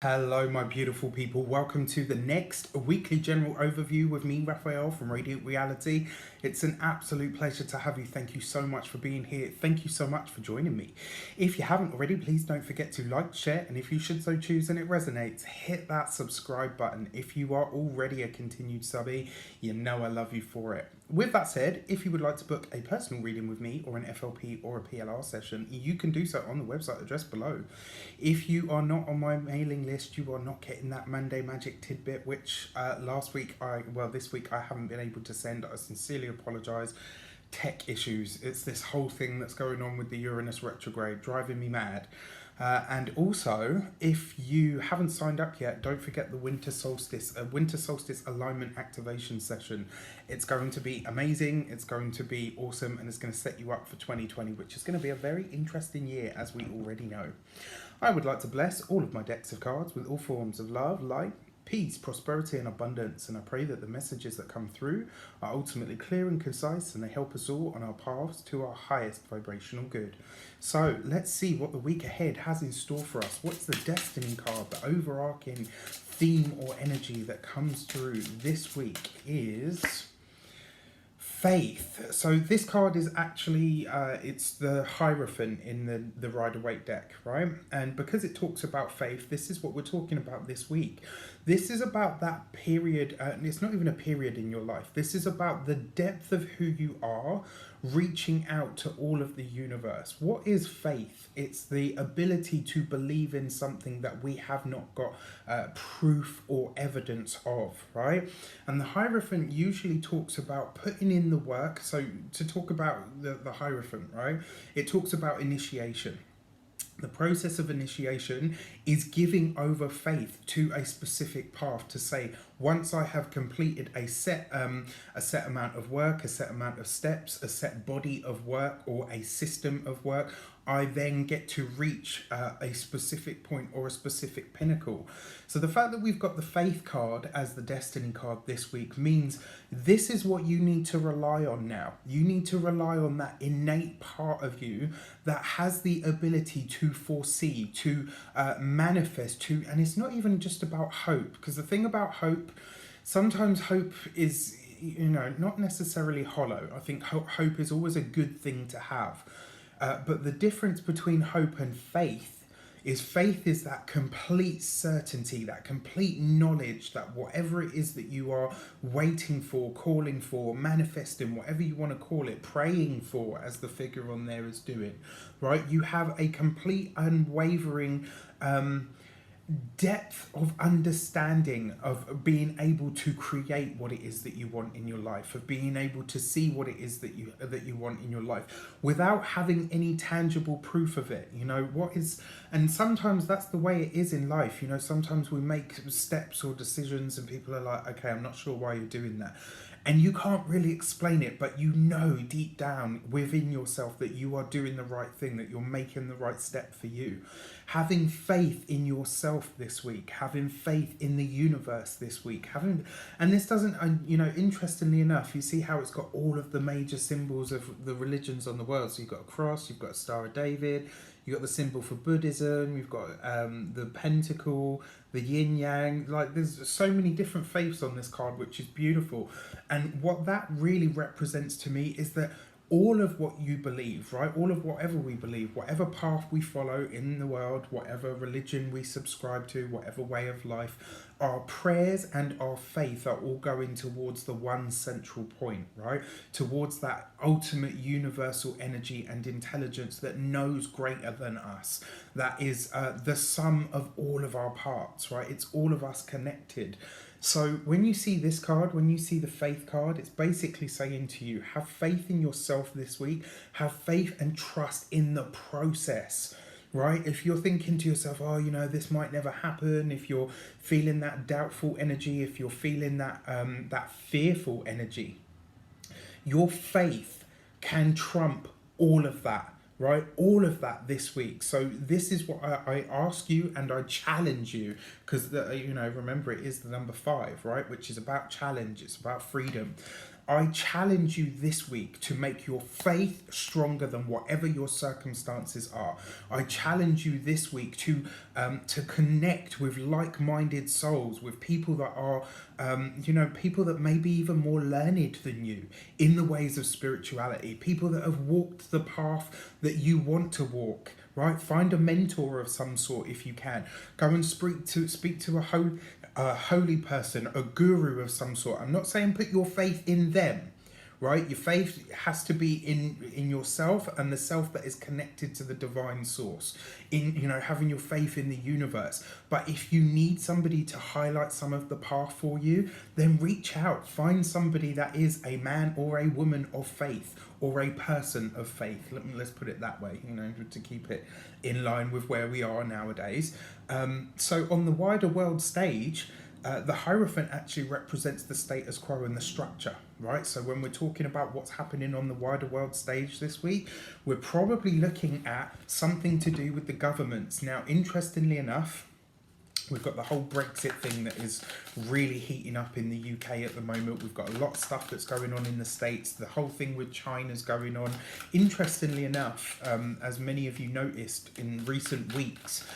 Hello, my beautiful people. Welcome to the next weekly general overview with me, Raphael from Reydiant Reality. It's an absolute pleasure to have you. Thank you so much for being here. Thank you so much for joining me. If you haven't already, please don't forget to like, share, and if you should so choose and it resonates, hit that subscribe button. If you are already a continued subby, you know I love you for it. With that said, if you would like to book a personal reading with me or an FLP or a PLR session, you can do so on the website address below. If you are not on my mailing list, you are not getting that Monday magic tidbit, which this week I haven't been able to send. I sincerely apologise. Tech issues. It's this whole thing that's going on with the Uranus retrograde, driving me mad. And also, if you haven't signed up yet, don't forget the winter solstice alignment activation session. It's going to be amazing. It's going to be awesome, and it's going to set you up for 2020, which is going to be a very interesting year, as we already know. I would like to bless all of my decks of cards with all forms of love, light, peace, prosperity, and abundance, and I pray that the messages that come through are ultimately clear and concise, and they help us all on our paths to our highest vibrational good. So let's see what the week ahead has in store for us. What's the destiny card, the overarching theme or energy that comes through this week is faith. So this card is actually it's the Hierophant in the Rider-Waite deck, right? And because it talks about faith, this is what we're talking about this week. This is about that period, and it's not even a period in your life. This is about the depth of who you are, reaching out to all of the universe. What is faith? It's the ability to believe in something that we have not got proof or evidence of, right? And the Hierophant usually talks about putting in the work. So to talk about the Hierophant, right, it talks about initiation. The process of initiation is giving over faith to a specific path, to say, once I have completed a set amount of work, a set amount of steps, a set body of work, or a system of work, I then get to reach a specific point or a specific pinnacle. So the fact that we've got the faith card as the destiny card this week means this is what you need to rely on now. You need to rely on that innate part of you that has the ability to foresee, to manifest, and it's not even just about hope, because the thing about hope, sometimes hope is, not necessarily hollow. I think hope is always a good thing to have. But the difference between hope and faith is that complete certainty, that complete knowledge that whatever it is that you are waiting for, calling for, manifesting, whatever you want to call it, praying for, as the figure on there is doing, right? You have a complete unwavering depth of understanding of being able to create what it is that you want in your life, of being able to see what it is that you want in your life without having any tangible proof of it. And sometimes that's the way it is in life. Sometimes we make steps or decisions and people are like, okay, I'm not sure why you're doing that, and you can't really explain it, but deep down within yourself that you are doing the right thing, that you're making the right step for you. Having faith in yourself this week, having faith in the universe this week, and this doesn't, interestingly enough, you see how it's got all of the major symbols of the religions on the world. So you've got a cross, you've got a Star of David, you've got the symbol for Buddhism, you've got the pentacle, the yin yang. Like, there's so many different faiths on this card, which is beautiful. And what that really represents to me is that all of what you believe, right? All of whatever we believe, whatever path we follow in the world, whatever religion we subscribe to, whatever way of life, our prayers and our faith are all going towards the one central point, right? Towards that ultimate universal energy and intelligence that knows greater than us. That is the sum of all of our parts, right? It's all of us connected. So when you see this card, when you see the faith card, it's basically saying to you, have faith in yourself this week, have faith and trust in the process, right? If you're thinking to yourself, oh, this might never happen, if you're feeling that doubtful energy, if you're feeling that fearful energy, your faith can trump all of that, right? All of that this week. So this is what I ask you, and I challenge you, because remember, it is the number 5, right? Which is about challenge. It's about freedom. I challenge you this week to make your faith stronger than whatever your circumstances are. I challenge you this week to connect with like-minded souls, with people that are, people that may be even more learned than you in the ways of spirituality, people that have walked the path that you want to walk. Right, find a mentor of some sort if you can. Go and speak to a holy person, a guru of some sort. I'm not saying put your faith in them, right? Your faith has to be in yourself and the self that is connected to the divine source, in having your faith in the universe. But if you need somebody to highlight some of the path for you, then reach out, find somebody that is a man or a woman of faith, or a person of faith. Let's put it that way, to keep it in line with where we are nowadays. So on the wider world stage, the Hierophant actually represents the status quo and the structure, right? So when we're talking about what's happening on the wider world stage this week, we're probably looking at something to do with the governments. Now, interestingly enough, we've got the whole Brexit thing that is really heating up in the UK at the moment. We've got a lot of stuff that's going on in the States. The whole thing with China's going on. Interestingly enough, as many of you noticed in recent weeks,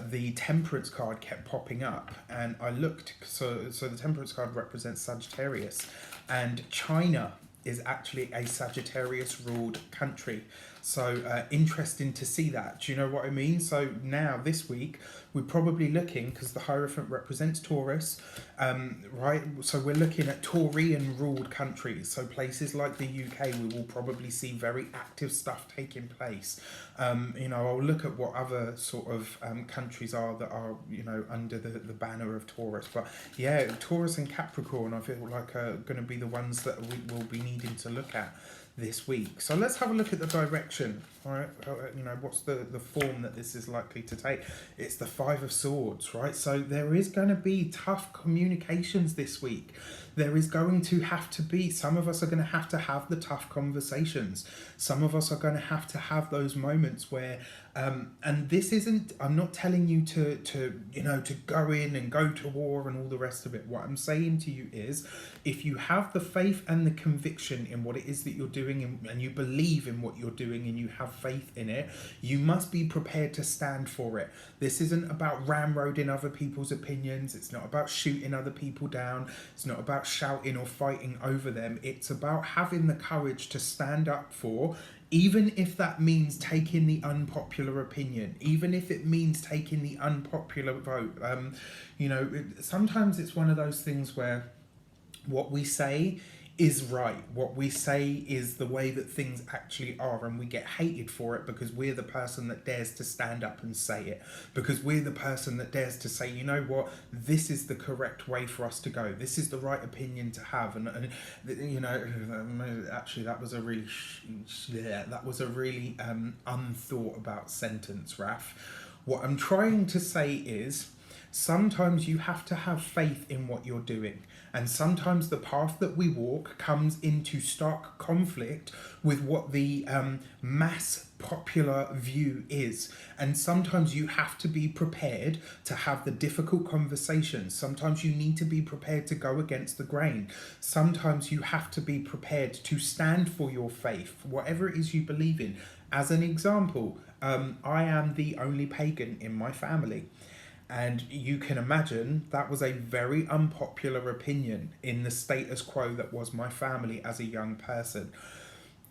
the temperance card kept popping up, and I looked. So the temperance card represents Sagittarius, and China is actually a Sagittarius ruled country. So interesting to see that. Do you know what I mean? So now this week we're probably looking, because the Hierophant represents Taurus, right? So we're looking at Taurian ruled countries. So places like the UK, we will probably see very active stuff taking place. I'll look at what other sort of countries are that are, under the banner of Taurus. But yeah, Taurus and Capricorn, I feel like are going to be the ones that we will be needing to look at this week. So let's have a look at the direction. All right, what's the form that this is likely to take? It's the Five of Swords, right? So there is going to be tough communications this week. There is going to have to be, some of us are going to have the tough conversations. Some of us are going to have those moments where, and this isn't, I'm not telling you to go in and go to war and all the rest of it. What I'm saying to you is, if you have the faith and the conviction in what it is that you're doing, and you believe in what you're doing and you have faith in it, you must be prepared to stand for it. This isn't about ramroding other people's opinions. It's not about shooting other people down. It's not about shouting or fighting over them. It's about having the courage to stand up for, even if that means taking the unpopular opinion, even if it means taking the unpopular vote. Sometimes it's one of those things where what we say is right. What we say is the way that things actually are, and we get hated for it because we're the person that dares to stand up and say it, because we're the person that dares to say, you know what, this is the correct way for us to go, this is the right opinion to have. And actually that was a really unthought about sentence, Raph. What I'm trying to say is, sometimes you have to have faith in what you're doing. And sometimes the path that we walk comes into stark conflict with what the mass popular view is. And sometimes you have to be prepared to have the difficult conversations. Sometimes you need to be prepared to go against the grain. Sometimes you have to be prepared to stand for your faith, whatever it is you believe in. As an example, I am the only pagan in my family. And you can imagine that was a very unpopular opinion in the status quo that was my family as a young person.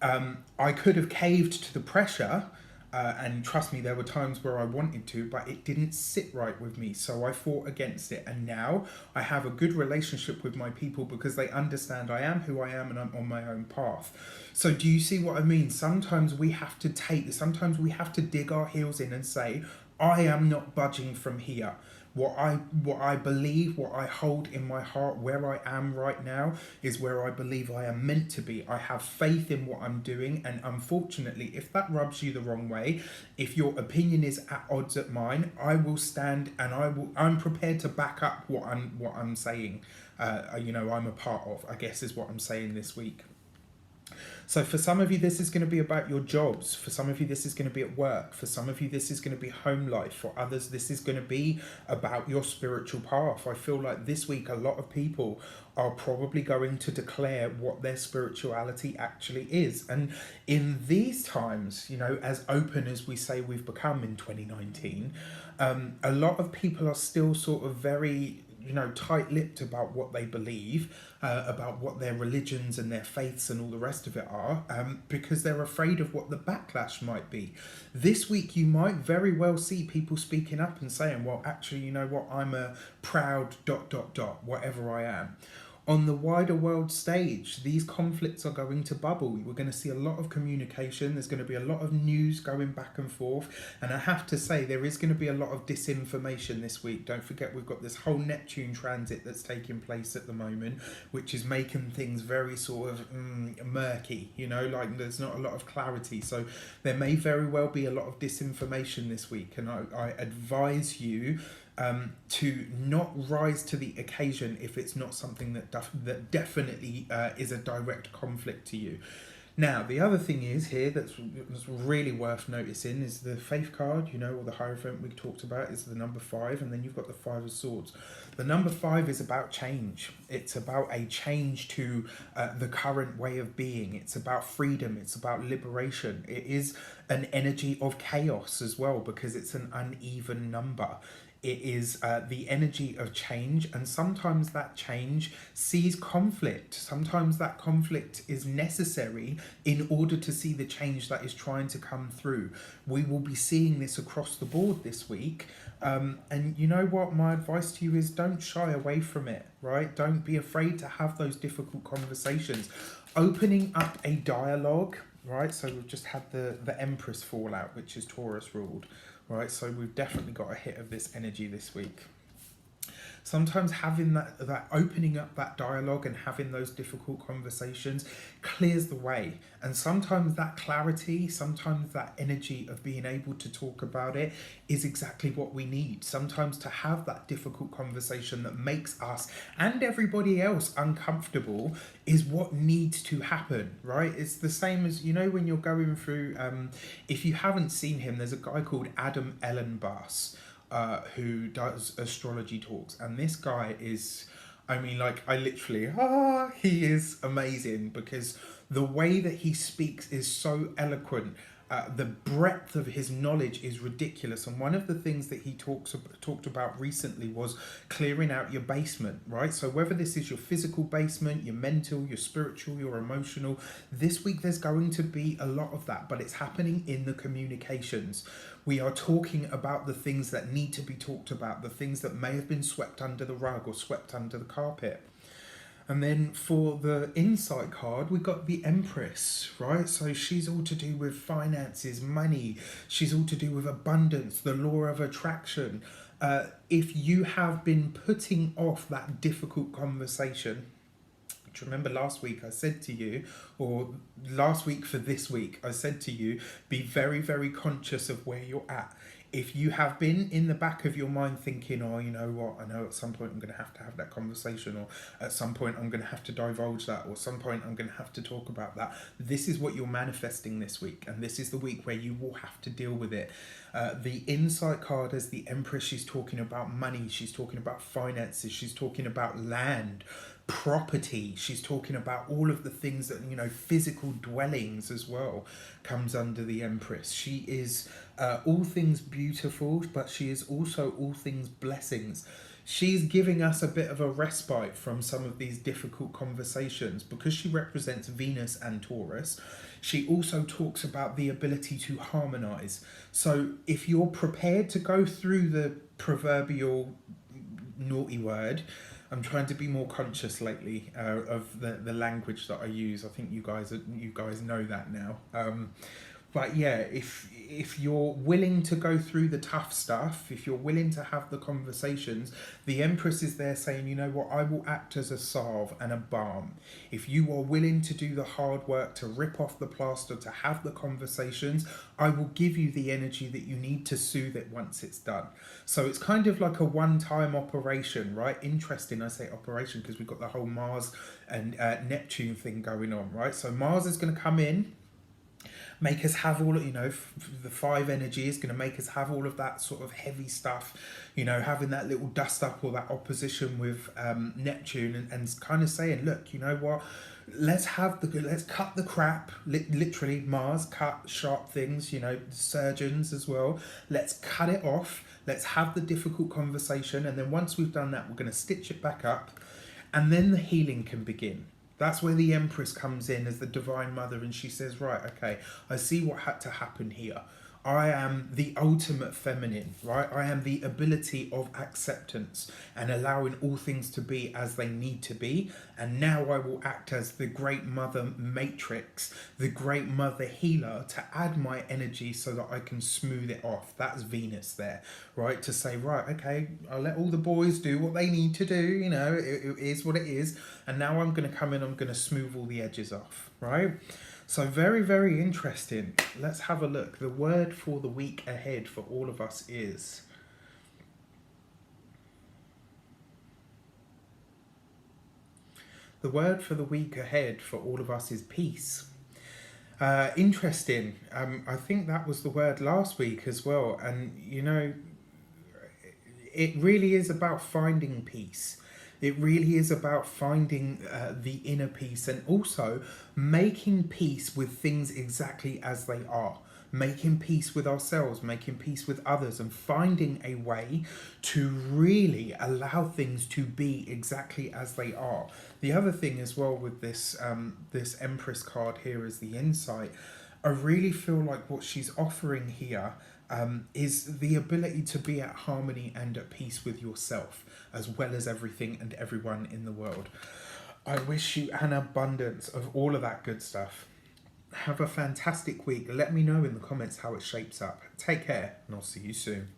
I could have caved to the pressure, and trust me, there were times where I wanted to, but it didn't sit right with me, so I fought against it. And now I have a good relationship with my people because they understand I am who I am and I'm on my own path. So do you see what I mean? Sometimes we have to dig our heels in and say, I am not budging from here. What I believe, what I hold in my heart, where I am right now is where I believe I am meant to be. I have faith in what I'm doing, and unfortunately, if that rubs you the wrong way, if your opinion is at odds at mine, I will stand and I'm prepared to back up what I'm saying. I'm a part of, I guess, is what I'm saying this week. So for some of you, this is going to be about your jobs. For some of you, this is going to be at work. For some of you, this is going to be home life. For others, this is going to be about your spiritual path. I feel like this week, a lot of people are probably going to declare what their spirituality actually is. And in these times, you know, as open as we say we've become in 2019, a lot of people are still sort of very, you know, tight-lipped about what they believe, about what their religions and their faiths and all the rest of it are, because they're afraid of what the backlash might be. This week you might very well see people speaking up and saying, well, actually, you know what, I'm a proud ... whatever I am. On the wider world stage, these conflicts are going to bubble. We're going to see a lot of communication. There's going to be a lot of news going back and forth. And I have to say, there is going to be a lot of disinformation this week. Don't forget, we've got this whole Neptune transit that's taking place at the moment, which is making things very sort of murky, you know, like there's not a lot of clarity. So there may very well be a lot of disinformation this week. And I advise you to not rise to the occasion if it's not something that definitely is a direct conflict to you. Now, the other thing is here that's really worth noticing is the faith card, you know, or the Hierophant we talked about is the number 5, and then you've got the 5 of Swords. The number 5 is about change. It's about a change to the current way of being. It's about freedom. It's about liberation. It is an energy of chaos as well because it's an uneven number. It is the energy of change, and sometimes that change sees conflict. Sometimes that conflict is necessary in order to see the change that is trying to come through. We will be seeing this across the board this week. And you know what? My advice to you is don't shy away from it, right? Don't be afraid to have those difficult conversations. Opening up a dialogue, right? So we've just had the Empress fallout, which is Taurus ruled. Right, so we've definitely got a hit of this energy this week. Sometimes having that opening up that dialogue and having those difficult conversations clears the way. And sometimes that clarity, sometimes that energy of being able to talk about it is exactly what we need. Sometimes to have that difficult conversation that makes us and everybody else uncomfortable is what needs to happen, right? It's the same as, you know, when you're going through, if you haven't seen him, there's a guy called Adam Ellenbass, who does astrology talks, and this guy is, I mean, like, I literally, he is amazing because the way that he speaks is so eloquent. The breadth of his knowledge is ridiculous, and one of the things that he talked about recently was clearing out your basement, right? So whether this is your physical basement, your mental, your spiritual, your emotional, this week there's going to be a lot of that, but it's happening in the communications. We are talking about the things that need to be talked about, the things that may have been swept under the rug or swept under the carpet. And then for the insight card, we got the Empress, right? So she's all to do with finances, money. She's all to do with abundance, the law of attraction. If you have been putting off that difficult conversation, do you remember last week I said to you, or last week for this week, I said to you, be very, very conscious of where you're at. If you have been in the back of your mind thinking, oh, you know what, I know at some point I'm going to have that conversation, or at some point I'm going to have to divulge that, or at some point I'm going to have to talk about that. This is what you're manifesting this week, and this is the week where you will have to deal with it. The insight card as the Empress, she's talking about money, she's talking about finances, she's talking about land, property, she's talking about all of the things that, you know, physical dwellings as well comes under the Empress. She is all things beautiful, but she is also all things blessings. She's giving us a bit of a respite from some of these difficult conversations because she represents Venus and Taurus. She also talks about the ability to harmonize. So if you're prepared to go through the proverbial naughty word, I'm trying to be more conscious lately of the language that I use. I think you guys know that now. But yeah, if you're willing to go through the tough stuff, if you're willing to have the conversations, the Empress is there saying, you know what, I will act as a salve and a balm. If you are willing to do the hard work, to rip off the plaster, to have the conversations, I will give you the energy that you need to soothe it once it's done. So it's kind of like a one-time operation, right? Interesting, I say operation because we've got the whole Mars and Neptune thing going on, right? So Mars is going to come in, make us have all of, the five energy is going to make us have all of that sort of heavy stuff, having that little dust up or that opposition with Neptune, and kind of saying, look, you know what, let's cut the crap, literally Mars cut sharp things, surgeons as well, let's cut it off, let's have the difficult conversation, and then once we've done that, we're going to stitch it back up, and then the healing can begin. That's where the Empress comes in as the Divine Mother, and she says, right, okay, I see what had to happen here. I am the ultimate feminine, right? I am the ability of acceptance and allowing all things to be as they need to be. And now I will act as the great mother matrix, the great mother healer, to add my energy so that I can smooth it off. That's Venus there, right? To say, right, okay, I'll let all the boys do what they need to do, it is what it is. And now I'm going to come in, I'm going to smooth all the edges off, right? So very, very interesting. Let's have a look. The word for the week ahead for all of us is... The word for the week ahead for all of us is peace. Interesting. I think that was the word last week as well. And, it really is about finding peace. It really is about finding the inner peace, and also making peace with things exactly as they are. Making peace with ourselves, making peace with others, and finding a way to really allow things to be exactly as they are. The other thing as well with this this Empress card here is the insight. I really feel like what she's offering here is the ability to be at harmony and at peace with yourself, as well as everything and everyone in the world. I wish you an abundance of all of that good stuff. Have a fantastic week. Let me know in the comments how it shapes up. Take care, and I'll see you soon.